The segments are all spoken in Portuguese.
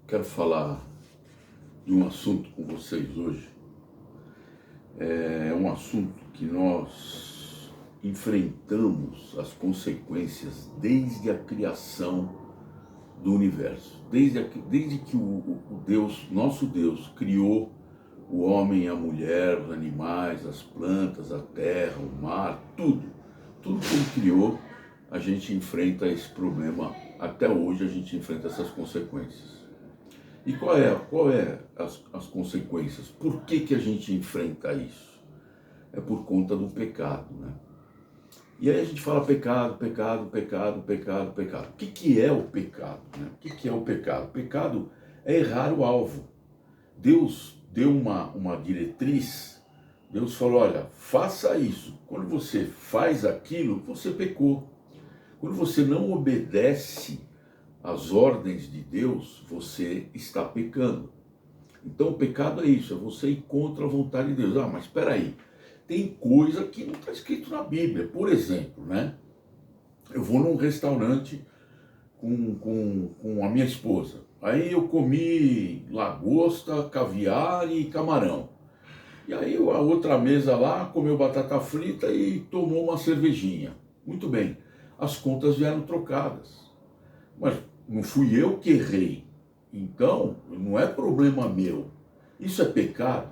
Quero falar de um assunto com vocês hoje. É um assunto que nós enfrentamos as consequências desde a criação do universo. Desde que o Deus, nosso Deus, criou o homem e a mulher, os animais, as plantas, a terra, o mar, tudo. Tudo que ele criou, a gente enfrenta esse problema. Até hoje a gente enfrenta essas consequências. E qual é as consequências? Por que a gente enfrenta isso? É por conta do pecado, né? E aí a gente fala pecado, pecado, pecado, pecado, pecado. O que é o pecado, né? O que é o pecado? O pecado é errar o alvo. Deus deu uma diretriz. Deus falou, olha, faça isso. Quando você faz aquilo, você pecou. Quando você não obedece às ordens de Deus, você está pecando. Então o pecado é isso, é você ir contra a vontade de Deus. Ah, mas espera aí, tem coisa que não está escrito na Bíblia. Por exemplo, né? Eu vou num restaurante com a minha esposa. Aí eu comi lagosta, caviar e camarão. E aí a outra mesa lá comeu batata frita e tomou uma cervejinha. Muito bem, as contas vieram trocadas. Mas não fui eu que errei. Então, não é problema meu. Isso é pecado?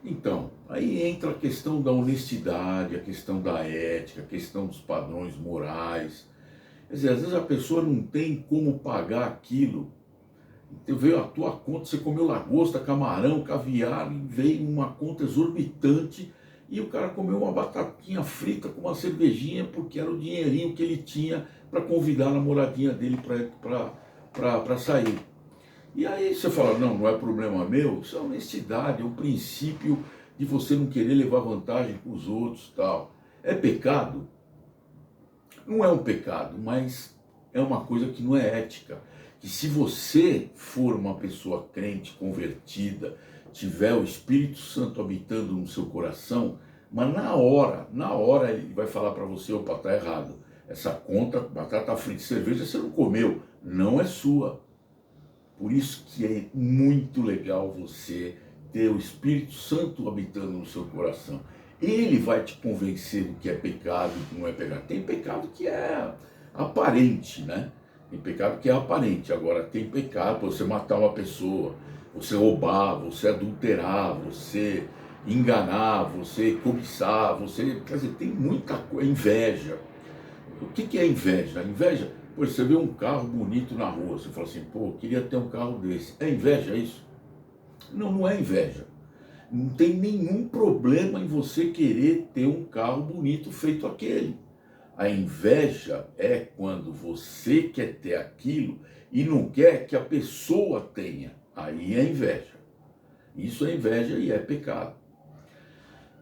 Então, aí entra a questão da honestidade, a questão da ética, a questão dos padrões morais. Quer dizer, às vezes a pessoa não tem como pagar aquilo. Então, veio a tua conta, você comeu lagosta, camarão, caviar, e veio uma conta exorbitante, e o cara comeu uma batatinha frita com uma cervejinha, porque era o dinheirinho que ele tinha para convidar a namoradinha dele para sair. E aí você fala, não é problema meu, isso é honestidade, é o princípio de você não querer levar vantagem com os outros, tal. É pecado? Não é um pecado, mas é uma coisa que não é ética. Que se você for uma pessoa crente, convertida, tiver o Espírito Santo habitando no seu coração, mas na hora ele vai falar para você, opa, tá errado. Essa conta, batata frita e cerveja, você não comeu, não é sua. Por isso que é muito legal você ter o Espírito Santo habitando no seu coração. Ele vai te convencer do que é pecado e do que não é pecado. Tem pecado que é aparente, né? Tem pecado que é aparente. Agora tem pecado, você matar uma pessoa, você roubar, você adulterar, você enganar, você cobiçar, você... Quer dizer, tem muita coisa. Inveja. O que é inveja? A inveja, pô, você vê um carro bonito na rua, você fala assim, pô, eu queria ter um carro desse. É inveja isso? Não, não é inveja. Não tem nenhum problema em você querer ter um carro bonito feito aquele. A inveja é quando você quer ter aquilo e não quer que a pessoa tenha. Aí é inveja. Isso é inveja e é pecado.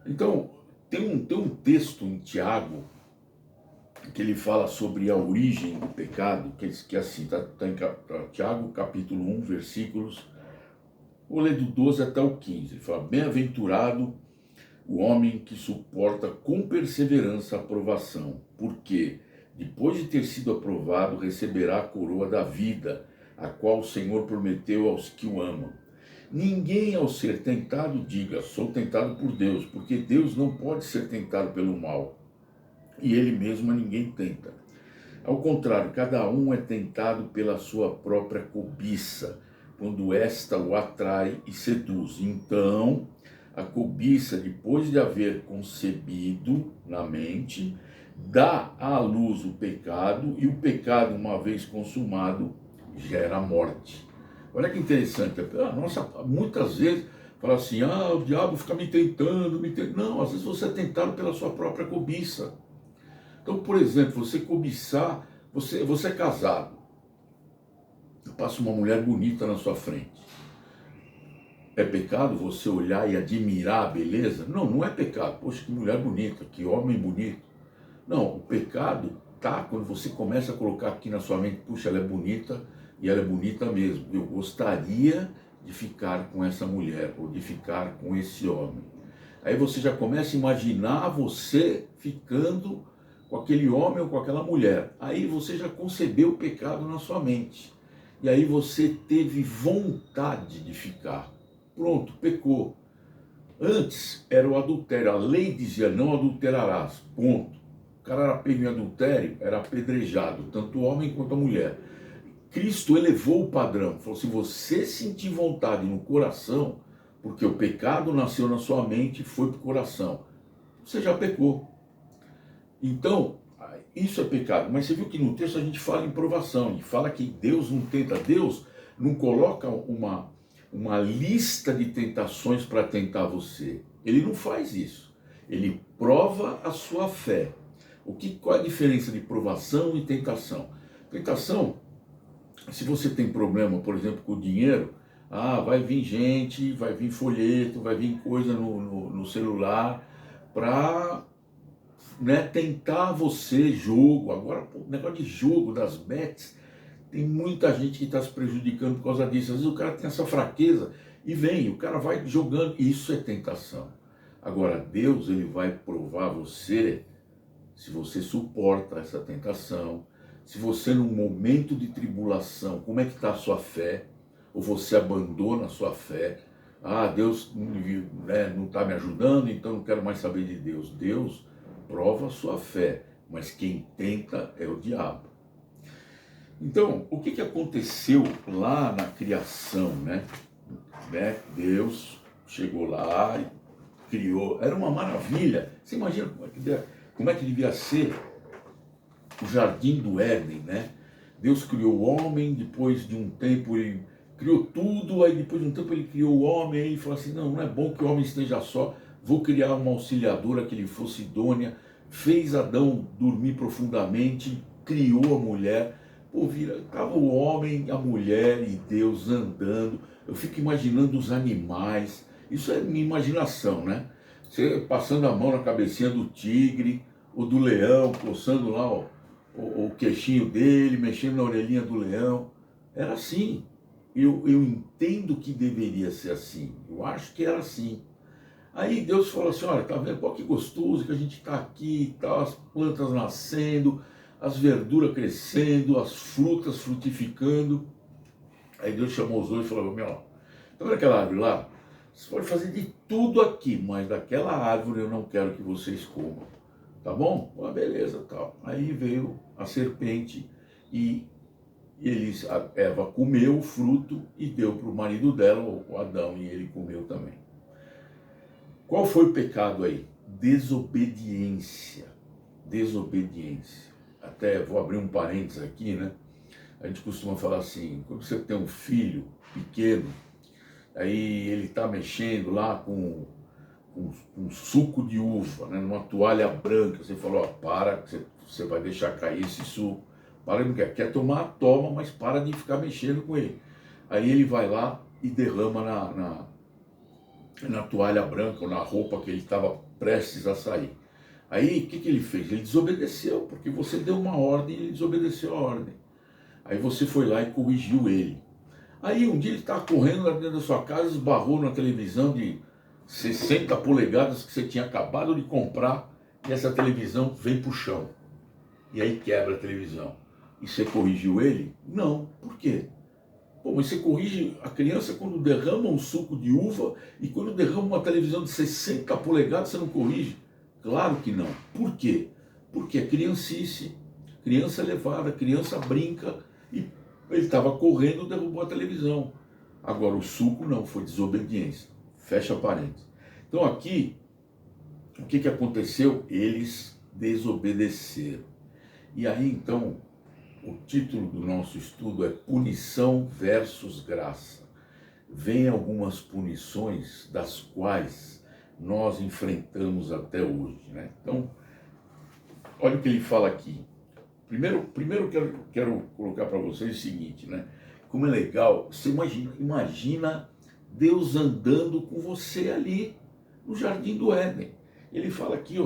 Então, tem um texto em Tiago que ele fala sobre a origem do pecado, que é assim, está em Tiago capítulo 1, versículos, vou ler do 12 até o 15, ele fala, bem-aventurado o homem que suporta com perseverança a aprovação, porque depois de ter sido aprovado, receberá a coroa da vida, a qual o Senhor prometeu aos que o amam. Ninguém ao ser tentado diga, sou tentado por Deus, porque Deus não pode ser tentado pelo mal, e ele mesmo a ninguém tenta. Ao contrário, cada um é tentado pela sua própria cobiça, quando esta o atrai e seduz. Então, a cobiça, depois de haver concebido na mente, dá à luz o pecado, e o pecado, uma vez consumado, gera a morte. Olha que interessante. Nossa, muitas vezes fala assim, o diabo fica me tentando, Não, às vezes você é tentado pela sua própria cobiça. Então, por exemplo, você cobiçar, você é casado, passa uma mulher bonita na sua frente. É pecado você olhar e admirar a beleza? Não, não é pecado. Poxa, que mulher bonita, que homem bonito. Não, o pecado tá quando você começa a colocar aqui na sua mente, puxa, ela é bonita e ela é bonita mesmo. Eu gostaria de ficar com essa mulher ou de ficar com esse homem. Aí você já começa a imaginar você ficando com aquele homem ou com aquela mulher. Aí você já concebeu o pecado na sua mente. e aí você teve vontade de ficar. Pronto, pecou. Antes era o adultério, a lei dizia não adulterarás, ponto. O cara era pego em adultério, era apedrejado, tanto o homem quanto a mulher. Cristo elevou o padrão, falou: se você sentir vontade no coração, porque o pecado nasceu na sua mente e foi para o coração, você já pecou. Então, isso é pecado. Mas você viu que no texto a gente fala em provação, a gente fala que Deus não tenta, Deus não coloca uma lista de tentações para tentar você. Ele não faz isso. Ele prova a sua fé. Qual é a diferença de provação e tentação? Tentação, se você tem problema, por exemplo, com o dinheiro, vai vir gente, vai vir folheto, vai vir coisa no celular para, né, tentar você, jogo. Agora, o negócio de jogo, das bets, tem muita gente que está se prejudicando por causa disso. Às vezes o cara tem essa fraqueza e vem, o cara vai jogando, isso é tentação. Agora, Deus, ele vai provar você se você suporta essa tentação, se você num momento de tribulação, como é que está a sua fé, ou você abandona a sua fé. Deus, né, não está me ajudando, então não quero mais saber de Deus. Deus prova a sua fé, mas quem tenta é o diabo. Então, o que aconteceu lá na criação, né? Deus chegou lá e criou, era uma maravilha. Você imagina como é que devia ser o jardim do Éden, né? Deus criou o homem, depois de um tempo ele criou tudo, aí depois de um tempo ele criou o homem, aí ele falou assim: não é bom que o homem esteja só, vou criar uma auxiliadora que lhe fosse idônea. Fez Adão dormir profundamente, criou a mulher. Estava o homem, a mulher e Deus andando. Eu fico imaginando os animais, isso é minha imaginação, né? Você passando a mão na cabecinha do tigre, ou do leão, coçando lá o queixinho dele, mexendo na orelhinha do leão. Era assim. Eu entendo que deveria ser assim. Eu acho que era assim. Aí Deus falou assim: olha, tá vendo? Pô, que gostoso que a gente está aqui, tá, as plantas nascendo, as verduras crescendo, as frutas frutificando. Aí Deus chamou os dois e falou: tá vendo aquela árvore lá? Você pode fazer de tudo aqui, mas daquela árvore eu não quero que vocês comam. Tá bom? Beleza, tal. Aí veio a serpente e a Eva comeu o fruto e deu para o marido dela, o Adão, e ele comeu também. Qual foi o pecado aí? Desobediência. Desobediência. Até vou abrir um parênteses aqui, né? A gente costuma falar assim: quando você tem um filho pequeno, aí ele está mexendo lá com um suco de uva, né, numa toalha branca, você falou: para, que você vai deixar cair esse suco. Para, não quer tomar, toma, mas para de ficar mexendo com ele. Aí ele vai lá e derrama na toalha branca, ou na roupa que ele estava prestes a sair. Aí o que ele fez? Ele desobedeceu, porque você deu uma ordem e ele desobedeceu a ordem. Aí você foi lá e corrigiu ele. Aí um dia ele estava correndo lá dentro da sua casa, esbarrou na televisão de 60 polegadas que você tinha acabado de comprar, e essa televisão vem para o chão. E aí quebra a televisão. E você corrigiu ele? Não. Por quê? Mas você corrige a criança quando derrama um suco de uva e quando derrama uma televisão de 60 polegadas, você não corrige? Claro que não. Por quê? Porque é criancice. Criança é levada, criança brinca, e ele estava correndo e derrubou a televisão. Agora o suco não, foi desobediência. Fecha parênteses. Então aqui, o que aconteceu? Eles desobedeceram. E aí então, o título do nosso estudo é Punição versus Graça. Vem algumas punições das quais nós enfrentamos até hoje, né? Então, olha o que ele fala aqui. Primeiro quero colocar para vocês o seguinte, né? Como é legal, você imagina Deus andando com você ali no Jardim do Éden. Ele fala aqui,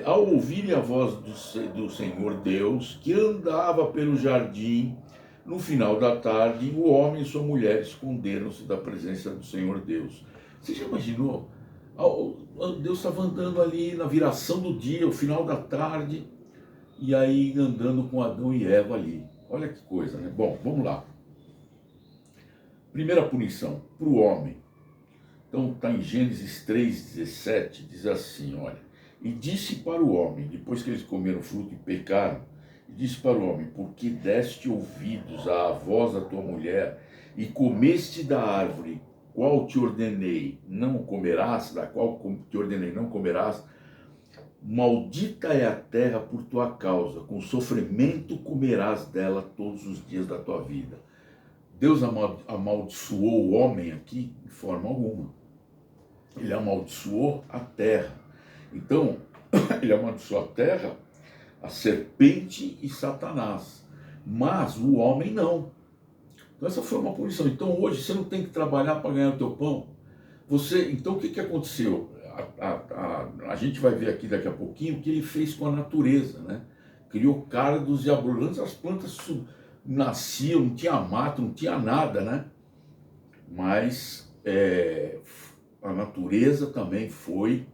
ao ouvirem a voz do Senhor Deus, que andava pelo jardim, no final da tarde, o homem e sua mulher esconderam-se da presença do Senhor Deus. Você já imaginou? Deus estava andando ali na viração do dia, o final da tarde, e aí andando com Adão e Eva ali. Olha que coisa, né? Bom, vamos lá. Primeira punição, para o homem. Então está em Gênesis 3,17, diz assim, olha, e disse para o homem, depois que eles comeram o fruto e pecaram, e disse para o homem, porque deste ouvidos à voz da tua mulher, e comeste da árvore, qual te ordenei, não comerás, da qual te ordenei, não comerás, maldita é a terra por tua causa, com sofrimento comerás dela todos os dias da tua vida. Deus amaldiçoou o homem aqui de forma alguma. Ele amaldiçoou a terra. Então, ele amaldiçoou a terra, a serpente e Satanás. Mas o homem não. Então essa foi uma punição. Então hoje você não tem que trabalhar para ganhar o teu pão. Então o que aconteceu? A gente vai ver aqui daqui a pouquinho o que ele fez com a natureza, né? Criou cardos e abrolhos, as plantas nasciam, não tinha mato, não tinha nada, né? Mas a natureza também foi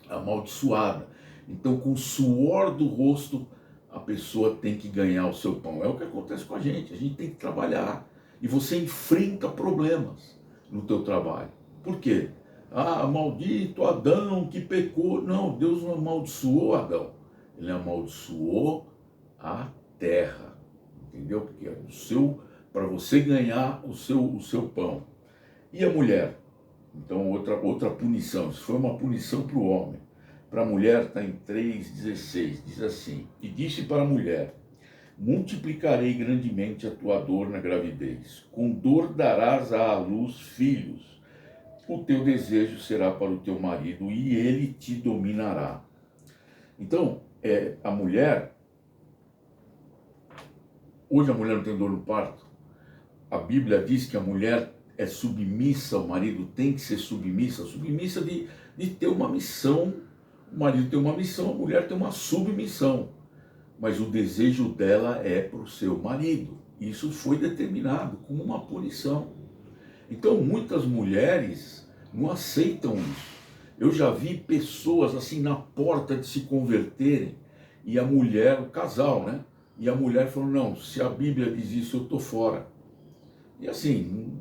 amaldiçoada. Então, com o suor do rosto, a pessoa tem que ganhar o seu pão. É o que acontece com a gente tem que trabalhar. E você enfrenta problemas no teu trabalho. Por quê? Ah, maldito Adão que pecou. Não, Deus não amaldiçoou Adão. Ele amaldiçoou a terra. Entendeu? Porque é para você ganhar o seu pão. E a mulher? Então, outra punição. Isso foi uma punição para o homem. Para a mulher está em 3,16, diz assim, e disse para a mulher, multiplicarei grandemente a tua dor na gravidez, com dor darás à luz filhos, o teu desejo será para o teu marido e ele te dominará. Então, a mulher, hoje a mulher não tem dor no parto, a Bíblia diz que a mulher é submissa, o marido tem que ser submissa de ter uma missão. O marido tem uma missão, a mulher tem uma submissão, mas o desejo dela é para o seu marido. Isso foi determinado como uma punição. Então muitas mulheres não aceitam isso. Eu já vi pessoas assim na porta de se converterem e a mulher, o casal, né? E a mulher falou, não, se a Bíblia diz isso, eu estou fora. E assim,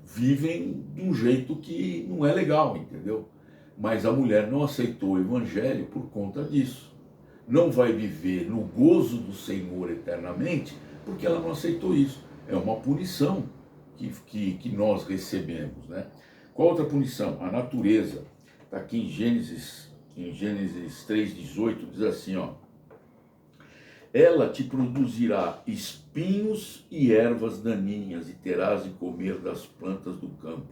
vivem de um jeito que não é legal, entendeu? Mas a mulher não aceitou o evangelho por conta disso. Não vai viver no gozo do Senhor eternamente, porque ela não aceitou isso. É uma punição que nós recebemos, né? Qual outra punição? A natureza. Está aqui em Gênesis 3,18, diz assim, ó. Ela te produzirá espinhos e ervas daninhas, e terás de comer das plantas do campo.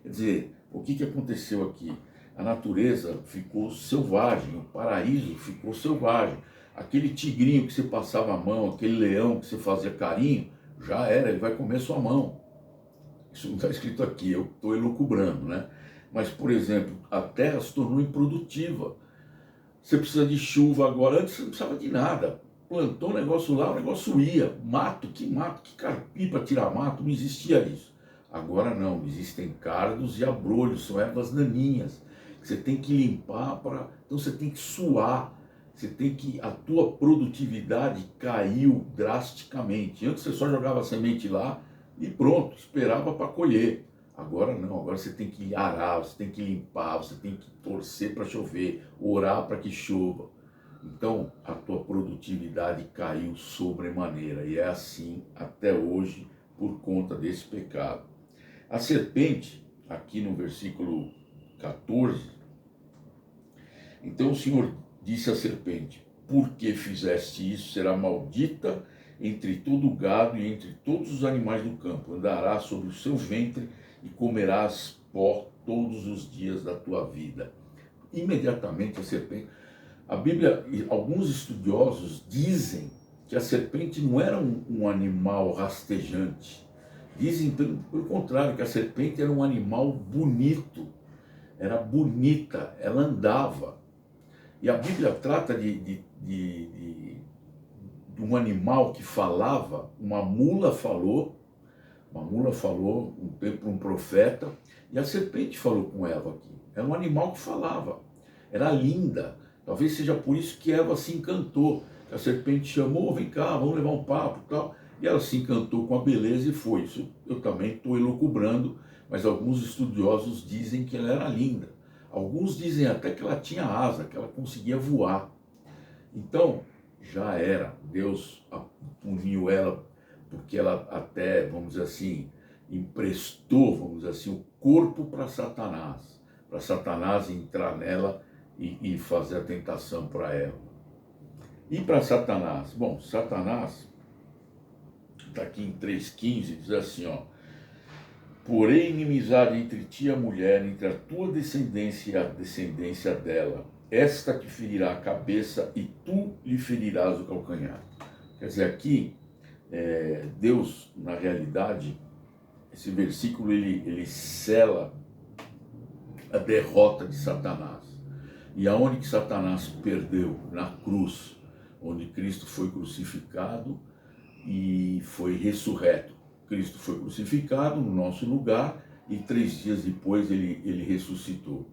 Quer dizer, o que aconteceu aqui? A natureza ficou selvagem, o paraíso ficou selvagem. Aquele tigrinho que você passava a mão, aquele leão que você fazia carinho, já era, ele vai comer sua mão. Isso não está escrito aqui, eu estou elucubrando, né? Mas, por exemplo, a terra se tornou improdutiva. Você precisa de chuva agora, antes você não precisava de nada. Plantou um negócio lá, o negócio ia. Mato, que carpir para tirar mato, não existia isso. Agora não, existem cardos e abrolhos, são ervas daninhas. Você tem que limpar, então você tem que suar, a tua produtividade caiu drasticamente. Antes você só jogava a semente lá e pronto, esperava para colher. Agora não, agora você tem que arar, você tem que limpar, você tem que torcer para chover, orar para que chova. Então a tua produtividade caiu sobremaneira e é assim até hoje por conta desse pecado. A serpente, aqui no versículo 14, então o Senhor disse à serpente, porque fizeste isso, será maldita entre todo o gado e entre todos os animais do campo, andarás sobre o seu ventre e comerás pó todos os dias da tua vida. Imediatamente a serpente, a Bíblia, alguns estudiosos dizem que a serpente não era um animal rastejante, dizem pelo contrário, que a serpente era um animal bonito, era bonita, ela andava. E a Bíblia trata de um animal que falava, uma mula falou para um profeta, e a serpente falou com Eva aqui. Era um animal que falava, era linda. Talvez seja por isso que Eva se encantou. A serpente chamou, vem cá, vamos levar um papo e tal. E ela se encantou com a beleza e foi. Isso eu também estou elucubrando, mas alguns estudiosos dizem que ela era linda. Alguns dizem até que ela tinha asa, que ela conseguia voar. Então, já era. Deus puniu ela porque ela até, vamos dizer assim, emprestou, vamos dizer assim, o corpo para Satanás entrar nela e fazer a tentação para ela. E para Satanás? Bom, Satanás está aqui em 3,15, diz assim, ó: porém, inimizade entre ti e a mulher, entre a tua descendência e a descendência dela. Esta te ferirá a cabeça e tu lhe ferirás o calcanhar. Quer dizer, aqui, Deus, na realidade, esse versículo ele sela a derrota de Satanás. E aonde que Satanás perdeu? Na cruz, onde Cristo foi crucificado e foi ressurreto. Cristo foi crucificado no nosso lugar e 3 dias depois ele ressuscitou.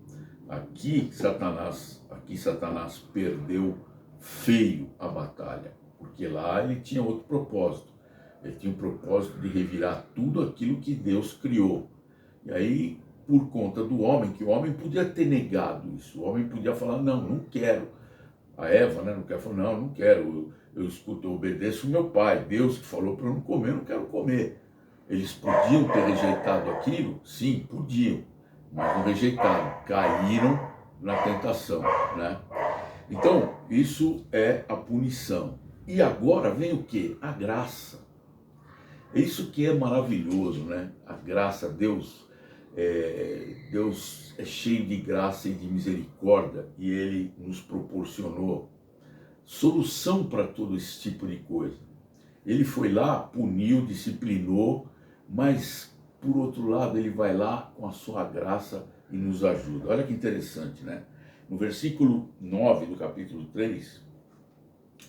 Aqui Satanás perdeu feio a batalha, porque lá ele tinha outro propósito. Ele tinha o propósito de revirar tudo aquilo que Deus criou. E aí, por conta do homem, que o homem podia ter negado isso, o homem podia falar, não quero. A Eva, né, não quer falar, não quero, eu escuto, eu obedeço o meu pai, Deus que falou para eu não comer, eu não quero comer. Eles podiam ter rejeitado aquilo? Sim, podiam, mas não rejeitaram, caíram na tentação, né? Então, isso é a punição. E agora vem o quê? A graça. É isso que é maravilhoso, né? A graça, Deus é cheio de graça e de misericórdia e Ele nos proporcionou solução para todo esse tipo de coisa. Ele foi lá, puniu, disciplinou, mas por outro lado Ele vai lá com a sua graça e nos ajuda. Olha que interessante, né? No versículo 9 do capítulo 3,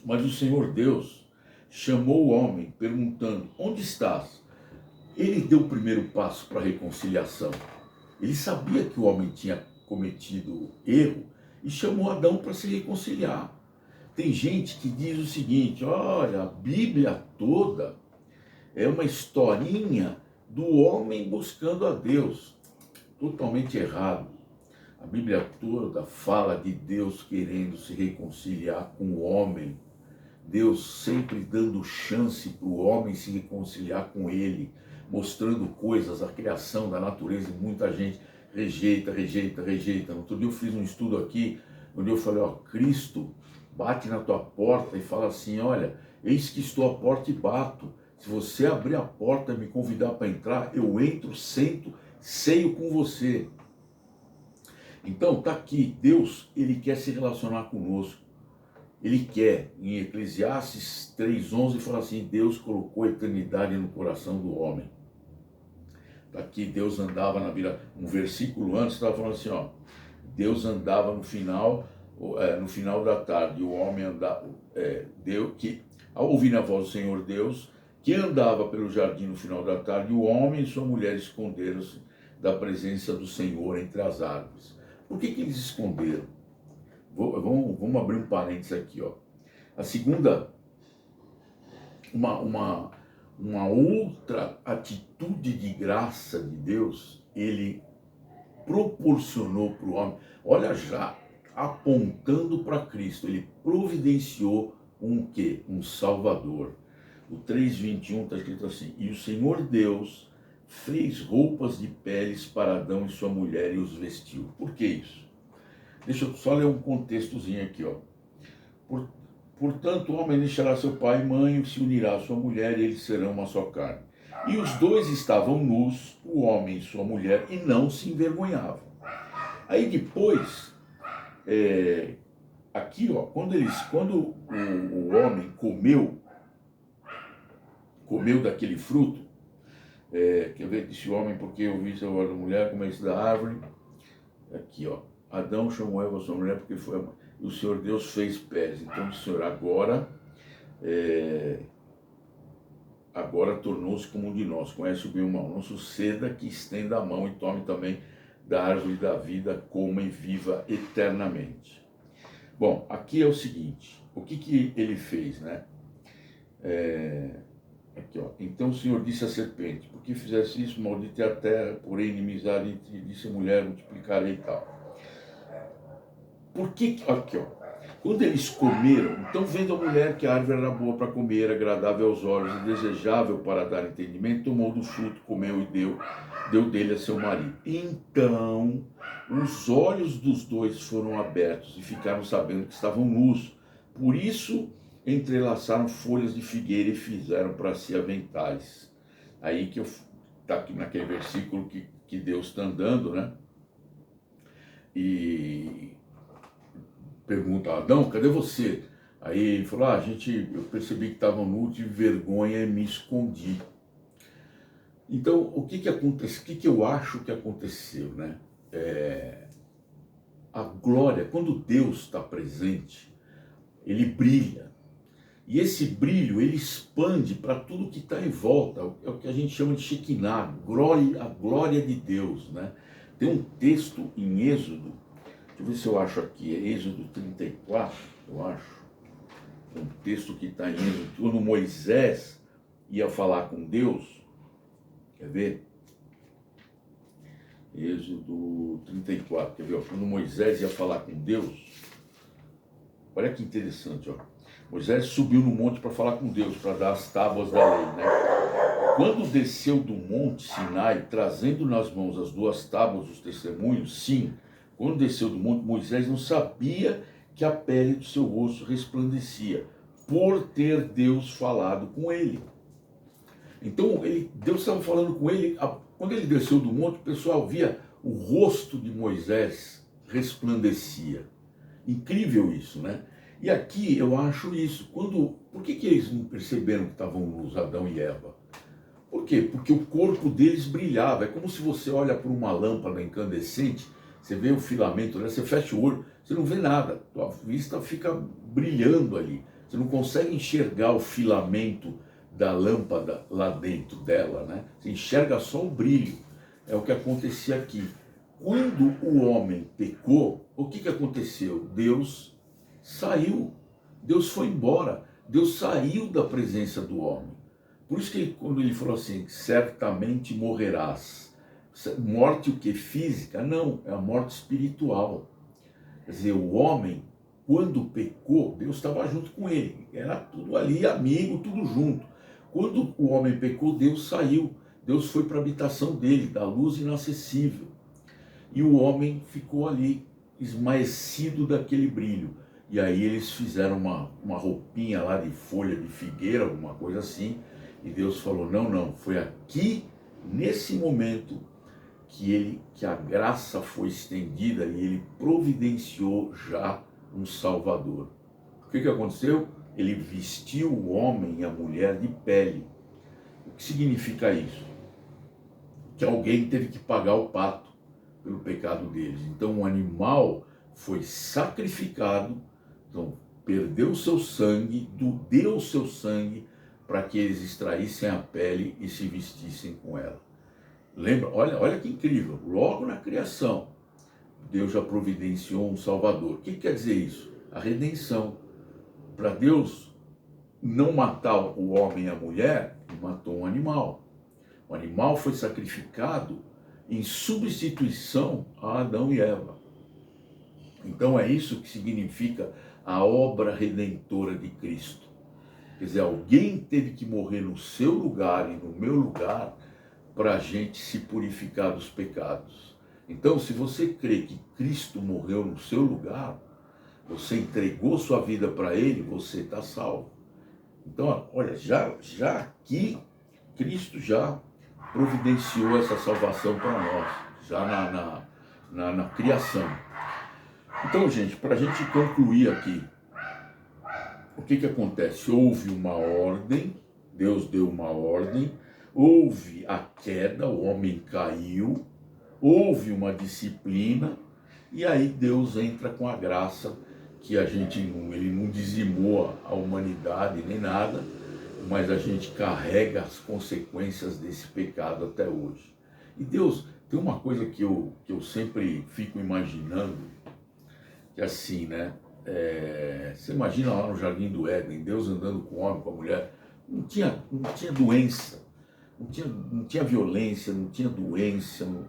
mas o Senhor Deus chamou o homem perguntando, onde estás? Ele deu o primeiro passo para a reconciliação. Ele sabia que o homem tinha cometido erro e chamou Adão para se reconciliar. Tem gente que diz o seguinte, olha, a Bíblia toda é uma historinha do homem buscando a Deus. Totalmente errado. A Bíblia toda fala de Deus querendo se reconciliar com o homem. Deus sempre dando chance para o homem se reconciliar com ele, mostrando coisas, a criação da natureza, e muita gente rejeita. No outro dia eu fiz um estudo aqui, onde eu falei, Cristo bate na tua porta e fala assim, olha, eis que estou à porta e bato. Se você abrir a porta e me convidar para entrar, eu entro, sento, ceio com você. Então, está aqui, Deus, Ele quer se relacionar conosco. Ele quer, em Eclesiastes 3,11, fala assim, Deus colocou a eternidade no coração do homem. Aqui Deus andava na vida, um versículo antes estava falando assim, Deus andava no final da tarde, o homem andava, ao ouvir a voz do Senhor Deus, que andava pelo jardim no final da tarde, o homem e sua mulher esconderam-se da presença do Senhor entre as árvores. Por que eles esconderam? Vamos abrir um parênteses aqui, A segunda, uma outra atitude de graça de Deus, Ele proporcionou para o homem, olha já, apontando para Cristo, Ele providenciou um quê? Um Salvador. O 3,21 está escrito assim, e o Senhor Deus fez roupas de peles para Adão e sua mulher e os vestiu. Por que isso? Deixa eu só ler um contextozinho aqui, Portanto, o homem deixará seu pai e mãe, se unirá à sua mulher e eles serão uma só carne. E os dois estavam nus, o homem e sua mulher, e não se envergonhavam. Aí depois, aqui, quando o homem comeu daquele fruto, quer ver, disse o homem, porque eu vi seu da mulher comer da árvore, aqui, Adão chamou Eva sua mulher porque foi a mãe. E o Senhor Deus fez pés. Então o Senhor agora tornou-se como um de nós. Conhece o bem e o mal. Não suceda que estenda a mão e tome também da árvore da vida, coma e viva eternamente. Bom, aqui é o seguinte. O que ele fez, né? Aqui, ó. Então o Senhor disse à serpente: por que fizesse isso? Maldita é a terra, porém inimizade entre disse a mulher, multiplicarei e tal. Por que, aqui, ó. Quando eles comeram, então vendo a mulher que a árvore era boa para comer, agradável aos olhos e desejável para dar entendimento, tomou do fruto, comeu e deu dele a seu marido. Então os olhos dos dois foram abertos e ficaram sabendo que estavam nus. Por isso entrelaçaram folhas de figueira e fizeram para si aventais. Aí que está aqui naquele versículo que Deus está andando, né? E pergunta a Adão: cadê você? Aí ele falou: eu percebi que estavam nu, tive vergonha e me escondi. Então, o que acontece? O que eu acho que aconteceu, né? A glória, quando Deus está presente, ele brilha. E esse brilho, ele expande para tudo que está em volta. É o que a gente chama de Shekinah, a glória de Deus, né? Tem um texto em Êxodo, deixa eu ver se eu acho aqui, é Êxodo 34, eu acho. É um texto que está em Êxodo, quando Moisés ia falar com Deus, quer ver? Êxodo 34, quer ver? Quando Moisés ia falar com Deus, olha que interessante, ó. Moisés subiu no monte para falar com Deus, para dar as tábuas da lei, né? Quando desceu do monte Sinai, trazendo nas mãos as duas tábuas dos testemunhos, sim, quando desceu do monte, Moisés não sabia que a pele do seu rosto resplandecia, por ter Deus falado com ele. Então, Deus estava falando com ele, quando ele desceu do monte, o pessoal via o rosto de Moisés resplandecia. Incrível isso, né? E aqui eu acho isso. Por que eles não perceberam que estavam nus, Adão e Eva? Por quê? Porque o corpo deles brilhava. É como se você olha por uma lâmpada incandescente, você vê o filamento, né? Você fecha o olho, você não vê nada. A vista fica brilhando ali. Você não consegue enxergar o filamento da lâmpada lá dentro dela, né? Você enxerga só o brilho. É o que acontecia aqui. Quando o homem pecou, o que aconteceu? Deus saiu, Deus foi embora, Deus saiu da presença do homem. Por isso que quando ele falou assim, certamente morrerás. Morte o que? Física? Não, é a morte espiritual. Quer dizer, o homem, quando pecou, Deus estava junto com ele. Era tudo ali, amigo, tudo junto. Quando o homem pecou, Deus saiu. Deus foi para a habitação dele, da luz inacessível. E o homem ficou ali, esmaecido daquele brilho. E aí eles fizeram uma roupinha lá de folha de figueira, alguma coisa assim. E Deus falou, não, foi aqui, nesse momento, que a graça foi estendida e ele providenciou já um Salvador. O que aconteceu? Ele vestiu o homem e a mulher de pele. O que significa isso? Que alguém teve que pagar o pato pelo pecado deles. Então o animal foi sacrificado, então perdeu o seu sangue, deu o seu sangue para que eles extraíssem a pele e se vestissem com ela. Lembra? Olha que incrível, logo na criação, Deus já providenciou um Salvador. O que quer dizer isso? A redenção. Para Deus não matar o homem e a mulher, ele matou um animal. O animal foi sacrificado em substituição a Adão e Eva. Então é isso que significa a obra redentora de Cristo. Quer dizer, alguém teve que morrer no seu lugar e no meu lugar para a gente se purificar dos pecados. Então, se você crê que Cristo morreu no seu lugar, você entregou sua vida para Ele, você está salvo. Então, olha, já aqui, Cristo já providenciou essa salvação para nós, já na criação. Então, gente, para a gente concluir aqui, o que acontece? Houve uma ordem, Deus deu uma ordem, houve a queda, o homem caiu, houve uma disciplina, e aí Deus entra com a graça, que ele não dizimou a humanidade nem nada, mas a gente carrega as consequências desse pecado até hoje. E Deus, tem uma coisa que eu sempre fico imaginando, que assim, né? Você imagina lá no Jardim do Éden, Deus andando com o homem, com a mulher, não tinha doença, não tinha violência, não tinha doença, não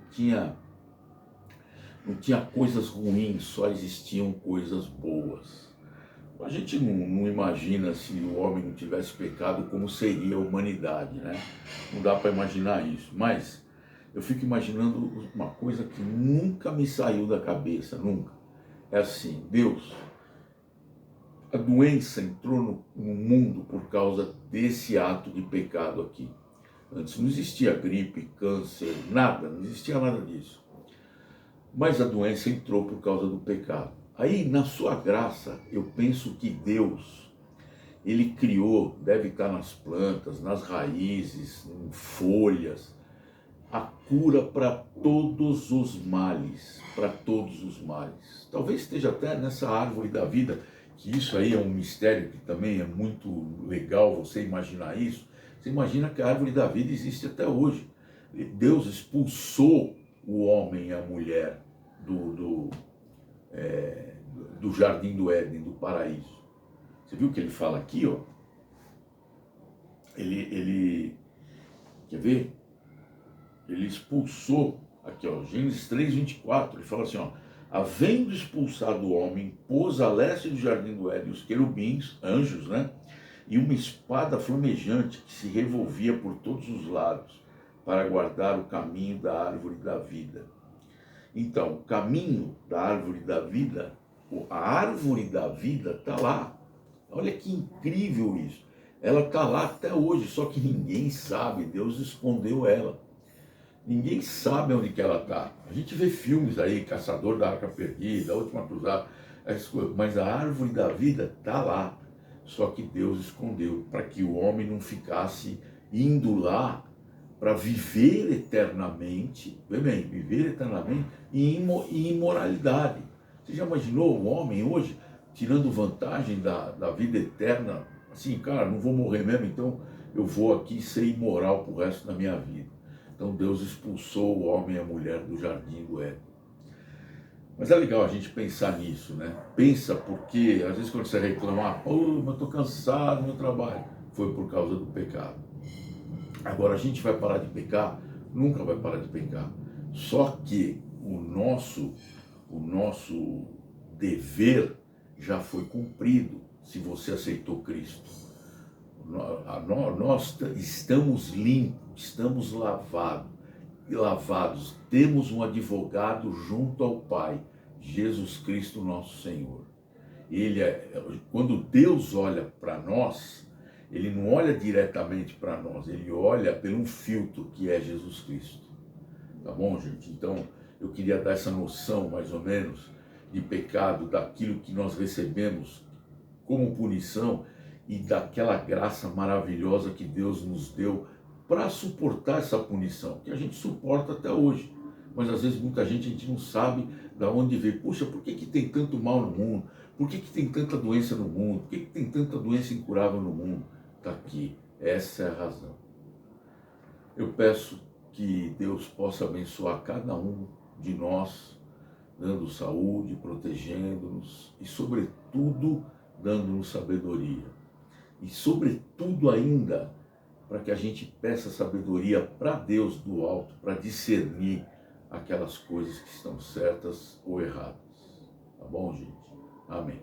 tinha coisas ruins, só existiam coisas boas. A gente não imagina se o homem não tivesse pecado como seria a humanidade, né? Não dá para imaginar isso, mas eu fico imaginando uma coisa que nunca me saiu da cabeça, nunca. É assim, Deus, a doença entrou no mundo por causa desse ato de pecado aqui. Antes não existia gripe, câncer, nada, não existia nada disso. Mas a doença entrou por causa do pecado. Aí, na sua graça, eu penso que Deus, Ele criou, deve estar nas plantas, nas raízes, em folhas, a cura para todos os males, para todos os males. Talvez esteja até nessa árvore da vida, que isso aí é um mistério que também é muito legal você imaginar isso. Você imagina que a árvore da vida existe até hoje. Deus expulsou o homem e a mulher do jardim do Éden, do paraíso. Você viu o que ele fala aqui, ó? Ele quer ver? Ele expulsou, aqui ó, Gênesis 3:24, ele fala assim, ó, havendo expulsado o homem, pôs a leste do jardim do Éden os querubins, anjos, né? E uma espada flamejante que se revolvia por todos os lados para guardar o caminho da árvore da vida. Então, o caminho da árvore da vida, a árvore da vida está lá. Olha que incrível isso. Ela está lá até hoje, só que ninguém sabe, Deus escondeu ela. Ninguém sabe onde que ela está. A gente vê filmes aí, Caçador da Arca Perdida, A Última Cruzada, mas a árvore da vida está lá. Só que Deus escondeu para que o homem não ficasse indo lá para viver eternamente, vê bem, viver eternamente em imoralidade. Você já imaginou o homem hoje tirando vantagem da vida eterna? Assim, cara, não vou morrer mesmo, então eu vou aqui ser imoral pro resto da minha vida. Então Deus expulsou o homem e a mulher do jardim do Éden. Mas é legal a gente pensar nisso, né? Pensa porque, às vezes quando você reclama, pô, mas eu estou cansado do meu trabalho, foi por causa do pecado. Agora a gente vai parar de pecar? Nunca vai parar de pecar. Só que o nosso dever já foi cumprido se você aceitou Cristo. Nós estamos limpos, estamos lavados, temos um advogado junto ao Pai, Jesus Cristo nosso Senhor. Quando Deus olha para nós, Ele não olha diretamente para nós, Ele olha por um filtro que é Jesus Cristo. Tá bom, gente? Então, eu queria dar essa noção, mais ou menos, de pecado, daquilo que nós recebemos como punição e daquela graça maravilhosa que Deus nos deu para suportar essa punição, que a gente suporta até hoje. Mas às vezes muita gente, a gente não sabe de onde veio. Puxa, por que tem tanto mal no mundo? Por que tem tanta doença no mundo? Por que tem tanta doença incurável no mundo? Está aqui, essa é a razão. Eu peço que Deus possa abençoar cada um de nós, dando saúde, protegendo-nos e, sobretudo, dando-nos sabedoria. E, sobretudo, ainda, para que a gente peça sabedoria para Deus do alto, para discernir aquelas coisas que estão certas ou erradas. Tá bom, gente? Amém.